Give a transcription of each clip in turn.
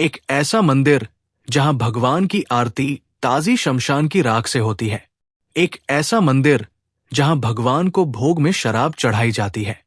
एक ऐसा मंदिर जहां भगवान की आरती ताजी शमशान की राख से होती है। एक ऐसा मंदिर जहां भगवान को भोग में शराब चढ़ाई जाती है।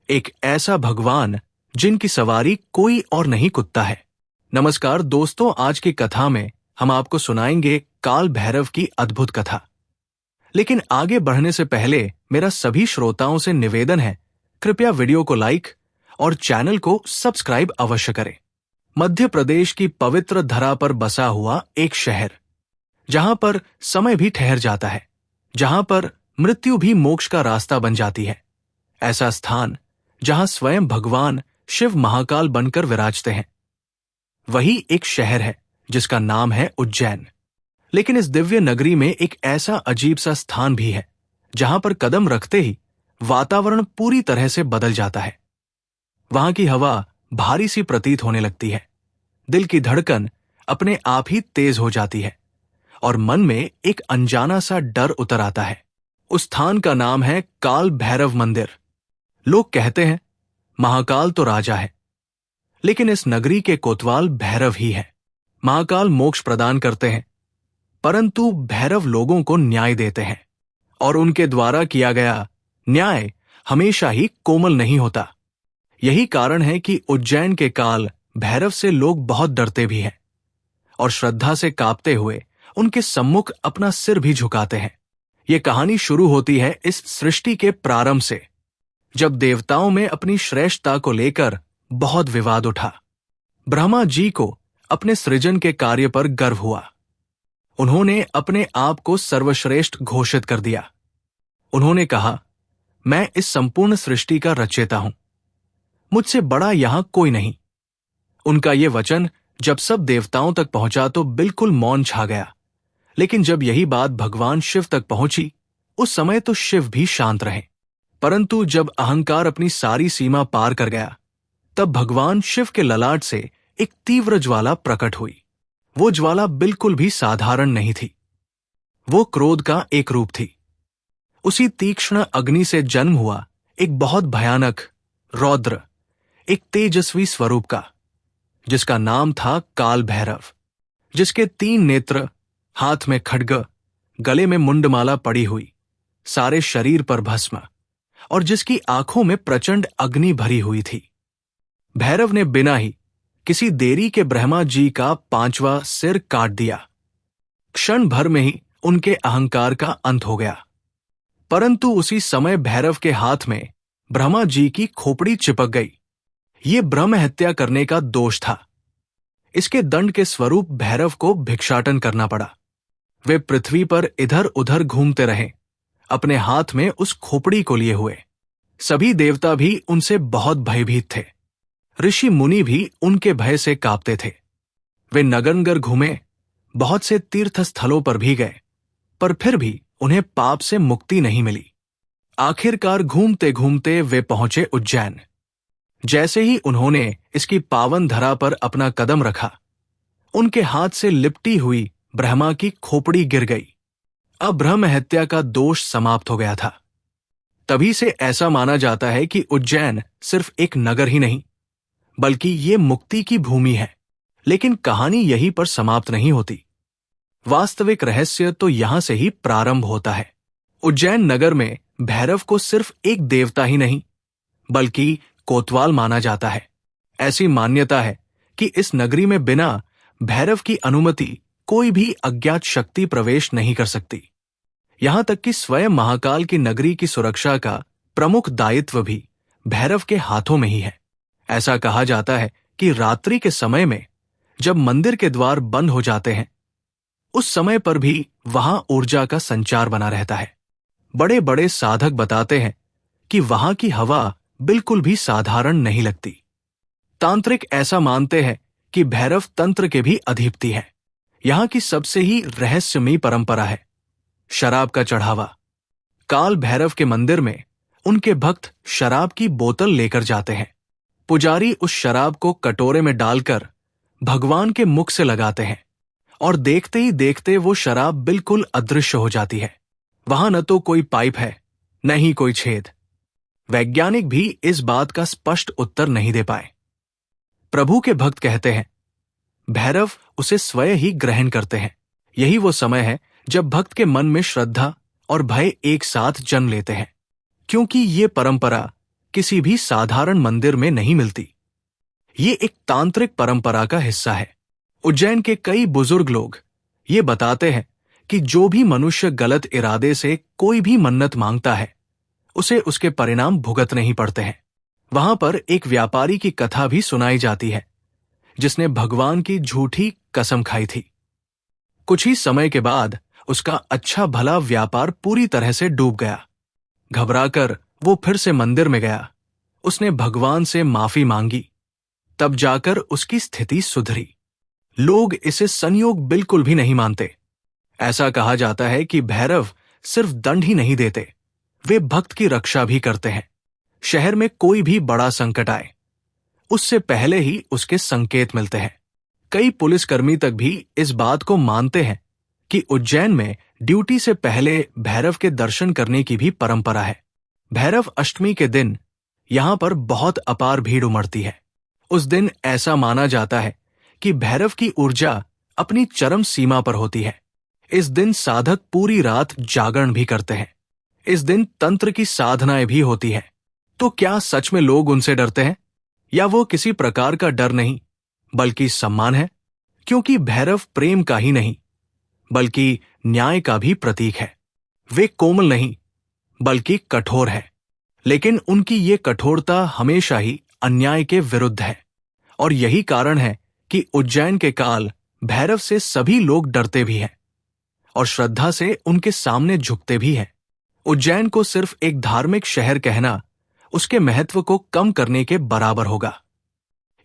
एक ऐसा भगवान जिनकी सवारी कोई और नहीं कुत्ता है। नमस्कार दोस्तों, आज की कथा में हम आपको सुनाएंगे काल भैरव की अद्भुत कथा। लेकिन आगे बढ़ने से पहले मेरा सभी श्रोताओं से निवेदन है, कृपया वीडियो को लाइक और चैनल को सब्सक्राइब अवश्य करें। मध्य प्रदेश की पवित्र धरा पर बसा हुआ एक शहर, जहां पर समय भी ठहर जाता है, जहां पर मृत्यु भी मोक्ष का रास्ता बन जाती है। ऐसा स्थान जहां स्वयं भगवान शिव महाकाल बनकर विराजते हैं। वही एक शहर है जिसका नाम है उज्जैन। लेकिन इस दिव्य नगरी में एक ऐसा अजीब सा स्थान भी है जहां पर कदम रखते ही वातावरण पूरी तरह से बदल जाता है। वहां की हवा भारी सी प्रतीत होने लगती है, दिल की धड़कन अपने आप ही तेज हो जाती है और मन में एक अनजाना सा डर उतर आता है। उस स्थान का नाम है काल भैरव मंदिर। लोग कहते हैं महाकाल तो राजा है, लेकिन इस नगरी के कोतवाल भैरव ही है। महाकाल मोक्ष प्रदान करते हैं, परंतु भैरव लोगों को न्याय देते हैं, और उनके द्वारा किया गया न्याय हमेशा ही कोमल नहीं होता। यही कारण है कि उज्जैन के काल भैरव से लोग बहुत डरते भी हैं और श्रद्धा से कांपते हुए उनके सम्मुख अपना सिर भी झुकाते हैं। ये कहानी शुरू होती है इस सृष्टि के प्रारंभ से, जब देवताओं में अपनी श्रेष्ठता को लेकर बहुत विवाद उठा। ब्रह्मा जी को अपने सृजन के कार्य पर गर्व हुआ। उन्होंने अपने आप को सर्वश्रेष्ठ घोषित कर दिया। उन्होंने कहा, मैं इस संपूर्ण सृष्टि का रचयिता हूं, मुझसे बड़ा यहां कोई नहीं। उनका ये वचन जब सब देवताओं तक पहुंचा तो बिल्कुल मौन छा गया। लेकिन जब यही बात भगवान शिव तक पहुंची, उस समय तो शिव भी शांत रहे। परंतु जब अहंकार अपनी सारी सीमा पार कर गया, तब भगवान शिव के ललाट से एक तीव्र ज्वाला प्रकट हुई। वो ज्वाला बिल्कुल भी साधारण नहीं थी, वो क्रोध का एक रूप थी। उसी तीक्ष्ण अग्नि से जन्म हुआ एक बहुत भयानक, रौद्र, एक तेजस्वी स्वरूप का, जिसका नाम था काल भैरव, जिसके 3 नेत्र, हाथ में खड्ग, गले में मुंडमाला पड़ी हुई, सारे शरीर पर भस्म, और जिसकी आंखों में प्रचंड अग्नि भरी हुई थी। भैरव ने बिना ही किसी देरी के ब्रह्मा जी का 5वां सिर काट दिया। क्षण भर में ही उनके अहंकार का अंत हो गया। परंतु उसी समय भैरव के हाथ में ब्रह्मा जी की खोपड़ी चिपक गई। ये ब्रह्म हत्या करने का दोष था। इसके दंड के स्वरूप भैरव को भिक्षाटन करना पड़ा। वे पृथ्वी पर इधर उधर घूमते रहे, अपने हाथ में उस खोपड़ी को लिए हुए। सभी देवता भी उनसे बहुत भयभीत थे। ऋषि मुनि भी उनके भय से कांपते थे। वे नगर घूमे, बहुत से तीर्थ स्थलों पर भी गए, पर फिर भी उन्हें पाप से मुक्ति नहीं मिली। आखिरकार घूमते घूमते वे पहुंचे उज्जैन। जैसे ही उन्होंने इसकी पावन धरा पर अपना कदम रखा, उनके हाथ से लिपटी हुई ब्रह्मा की खोपड़ी गिर गई। अब ब्रह्म हत्या का दोष समाप्त हो गया था। तभी से ऐसा माना जाता है कि उज्जैन सिर्फ एक नगर ही नहीं, बल्कि ये मुक्ति की भूमि है। लेकिन कहानी यहीं पर समाप्त नहीं होती। वास्तविक रहस्य तो यहां से ही प्रारंभ होता है। उज्जैन नगर में भैरव को सिर्फ एक देवता ही नहीं, बल्कि कोतवाल माना जाता है। ऐसी मान्यता है कि इस नगरी में बिना भैरव की अनुमति कोई भी अज्ञात शक्ति प्रवेश नहीं कर सकती। यहां तक कि स्वयं महाकाल की नगरी की सुरक्षा का प्रमुख दायित्व भी भैरव के हाथों में ही है। ऐसा कहा जाता है कि रात्रि के समय में जब मंदिर के द्वार बंद हो जाते हैं, उस समय पर भी वहां ऊर्जा का संचार बना रहता है। बड़े बड़े साधक बताते हैं कि वहां की हवा बिल्कुल भी साधारण नहीं लगती। तांत्रिक ऐसा मानते हैं कि भैरव तंत्र के भी अधिपति है। यहां की सबसे ही रहस्यमयी परंपरा है शराब का चढ़ावा। काल भैरव के मंदिर में उनके भक्त शराब की बोतल लेकर जाते हैं। पुजारी उस शराब को कटोरे में डालकर भगवान के मुख से लगाते हैं, और देखते ही देखते वो शराब बिल्कुल अदृश्य हो जाती है। वहां न तो कोई पाइप है, न ही कोई छेद। वैज्ञानिक भी इस बात का स्पष्ट उत्तर नहीं दे पाए। प्रभु के भक्त कहते हैं, भैरव उसे स्वयं ही ग्रहण करते हैं। यही वो समय है जब भक्त के मन में श्रद्धा और भय एक साथ जन्म लेते हैं, क्योंकि ये परंपरा किसी भी साधारण मंदिर में नहीं मिलती। ये एक तांत्रिक परंपरा का हिस्सा है। उज्जैन के कई बुजुर्ग लोग ये बताते हैं कि जो भी मनुष्य गलत इरादे से कोई भी मन्नत मांगता है, उसे उसके परिणाम भुगतने ही पड़ते हैं। वहां पर एक व्यापारी की कथा भी सुनाई जाती है, जिसने भगवान की झूठी कसम खाई थी। कुछ ही समय के बाद उसका अच्छा भला व्यापार पूरी तरह से डूब गया। घबराकर वो फिर से मंदिर में गया। उसने भगवान से माफी मांगी, तब जाकर उसकी स्थिति सुधरी। लोग इसे संयोग बिल्कुल भी नहीं मानते। ऐसा कहा जाता है कि भैरव सिर्फ दंड ही नहीं देते, वे भक्त की रक्षा भी करते हैं। शहर में कोई भी बड़ा संकट आए, उससे पहले ही उसके संकेत मिलते हैं। कई पुलिसकर्मी तक भी इस बात को मानते हैं कि उज्जैन में ड्यूटी से पहले भैरव के दर्शन करने की भी परंपरा है। भैरव अष्टमी के दिन यहां पर बहुत अपार भीड़ उमड़ती है। उस दिन ऐसा माना जाता है कि भैरव की ऊर्जा अपनी चरम सीमा पर होती है। इस दिन साधक पूरी रात जागरण भी करते हैं। इस दिन तंत्र की साधनाएं भी होती है। तो क्या सच में लोग उनसे डरते हैं, या वो किसी प्रकार का डर नहीं बल्कि सम्मान है? क्योंकि भैरव प्रेम का ही नहीं बल्कि न्याय का भी प्रतीक है। वे कोमल नहीं बल्कि कठोर है, लेकिन उनकी ये कठोरता हमेशा ही अन्याय के विरुद्ध है। और यही कारण है कि उज्जैन के काल भैरव से सभी लोग डरते भी हैं और श्रद्धा से उनके सामने झुकते भी हैं। उज्जैन को सिर्फ एक धार्मिक शहर कहना उसके महत्व को कम करने के बराबर होगा।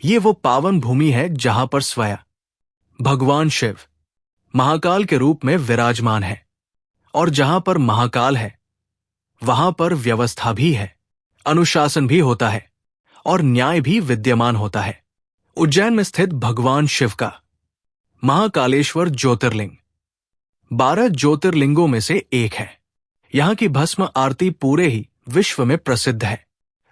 ये वो पावन भूमि है जहां पर स्वयं भगवान शिव महाकाल के रूप में विराजमान है, और जहां पर महाकाल है वहां पर व्यवस्था भी है, अनुशासन भी होता है और न्याय भी विद्यमान होता है। उज्जैन में स्थित भगवान शिव का महाकालेश्वर ज्योतिर्लिंग 12 ज्योतिर्लिंगों में से एक है। यहां की भस्म आरती पूरे ही विश्व में प्रसिद्ध है,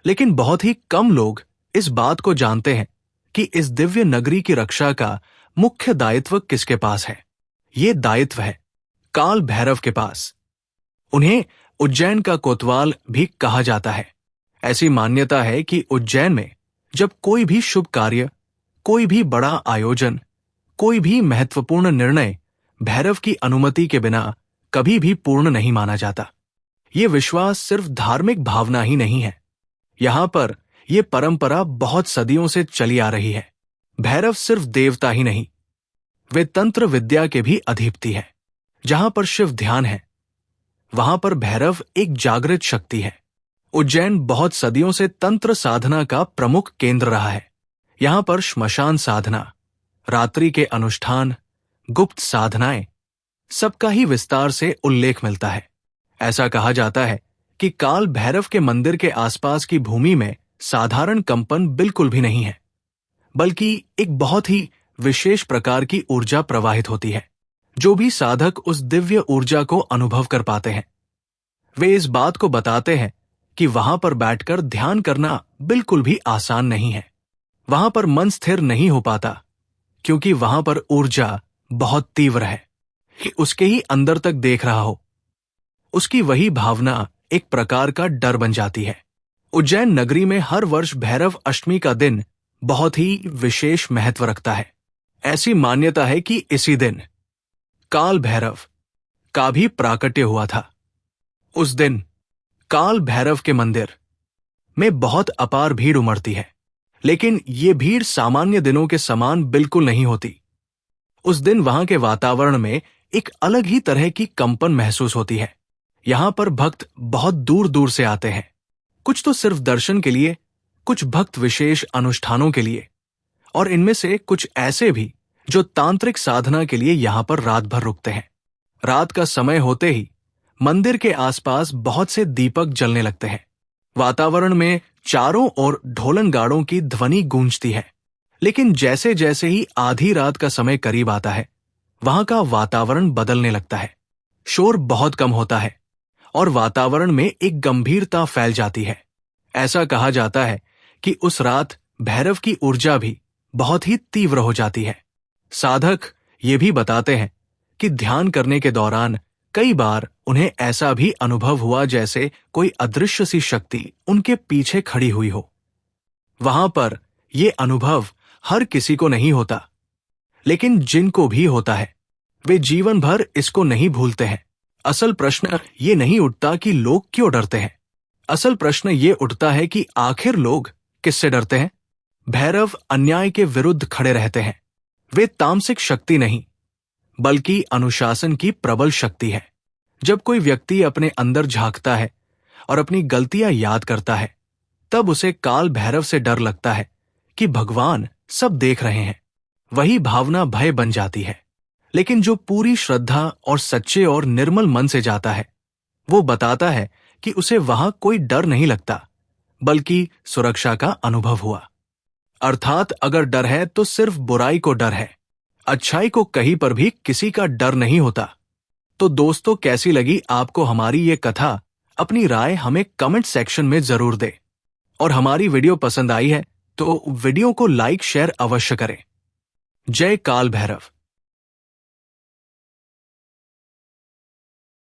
लेकिन बहुत ही कम लोग इस बात को जानते हैं कि इस दिव्य नगरी की रक्षा का मुख्य दायित्व किसके पास है। ये दायित्व है काल भैरव के पास। उन्हें उज्जैन का कोतवाल भी कहा जाता है। ऐसी मान्यता है कि उज्जैन में जब कोई भी शुभ कार्य, कोई भी बड़ा आयोजन, कोई भी महत्वपूर्ण निर्णय भैरव की अनुमति के बिना कभी भी पूर्ण नहीं माना जाता। ये विश्वास सिर्फ धार्मिक भावना ही नहीं है, यहां पर यह परंपरा बहुत सदियों से चली आ रही है। भैरव सिर्फ देवता ही नहीं, वे तंत्र विद्या के भी अधिपति हैं। जहां पर शिव ध्यान है, वहां पर भैरव एक जागृत शक्ति है। उज्जैन बहुत सदियों से तंत्र साधना का प्रमुख केंद्र रहा है। यहां पर श्मशान साधना, रात्रि के अनुष्ठान, गुप्त साधनाएं, सबका ही विस्तार से उल्लेख मिलता है। ऐसा कहा जाता है कि काल भैरव के मंदिर के आसपास की भूमि में साधारण कंपन बिल्कुल भी नहीं है, बल्कि एक बहुत ही विशेष प्रकार की ऊर्जा प्रवाहित होती है। जो भी साधक उस दिव्य ऊर्जा को अनुभव कर पाते हैं, वे इस बात को बताते हैं कि वहां पर बैठकर ध्यान करना बिल्कुल भी आसान नहीं है। वहां पर मन स्थिर नहीं हो पाता, क्योंकि वहां पर ऊर्जा बहुत तीव्र है कि उसके ही अंदर तक देख रहा हो। उसकी वही भावना एक प्रकार का डर बन जाती है। उज्जैन नगरी में हर वर्ष भैरव अष्टमी का दिन बहुत ही विशेष महत्व रखता है। ऐसी मान्यता है कि इसी दिन काल भैरव का भी प्राकट्य हुआ था। उस दिन काल भैरव के मंदिर में बहुत अपार भीड़ उमड़ती है, लेकिन ये भीड़ सामान्य दिनों के समान बिल्कुल नहीं होती। उस दिन वहां के वातावरण में एक अलग ही तरह की कंपन महसूस होती है। यहां पर भक्त बहुत दूर दूर से आते हैं, कुछ तो सिर्फ दर्शन के लिए, कुछ भक्त विशेष अनुष्ठानों के लिए, और इनमें से कुछ ऐसे भी जो तांत्रिक साधना के लिए यहां पर रात भर रुकते हैं। रात का समय होते ही मंदिर के आसपास बहुत से दीपक जलने लगते हैं। वातावरण में चारों ओर ढोलन गाड़ों की ध्वनि गूंजती है। लेकिन जैसे जैसे ही आधी रात का समय करीब आता है, वहां का वातावरण बदलने लगता है। शोर बहुत कम होता है और वातावरण में एक गंभीरता फैल जाती है। ऐसा कहा जाता है कि उस रात भैरव की ऊर्जा भी बहुत ही तीव्र हो जाती है। साधक ये भी बताते हैं कि ध्यान करने के दौरान कई बार उन्हें ऐसा भी अनुभव हुआ जैसे कोई अदृश्य सी शक्ति उनके पीछे खड़ी हुई हो। वहां पर ये अनुभव हर किसी को नहीं होता, लेकिन जिनको भी होता है वे जीवन भर इसको नहीं भूलते हैं। असल प्रश्न ये नहीं उठता कि लोग क्यों डरते हैं। असल प्रश्न ये उठता है कि आखिर लोग किससे डरते हैं। भैरव अन्याय के विरुद्ध खड़े रहते हैं। वे तामसिक शक्ति नहीं, बल्कि अनुशासन की प्रबल शक्ति है। जब कोई व्यक्ति अपने अंदर झांकता है और अपनी गलतियां याद करता है, तब उसे काल भैरव से डर लगता है कि भगवान सब देख रहे हैं। वही भावना भय बन जाती है। लेकिन जो पूरी श्रद्धा और सच्चे और निर्मल मन से जाता है, वो बताता है कि उसे वहां कोई डर नहीं लगता, बल्कि सुरक्षा का अनुभव हुआ। अर्थात अगर डर है तो सिर्फ बुराई को डर है, अच्छाई को कहीं पर भी किसी का डर नहीं होता। तो दोस्तों, कैसी लगी आपको हमारी ये कथा? अपनी राय हमें कमेंट सेक्शन में जरूर दे। और हमारी वीडियो पसंद आई है तो वीडियो को लाइक शेयर अवश्य करें। जय काल भैरव।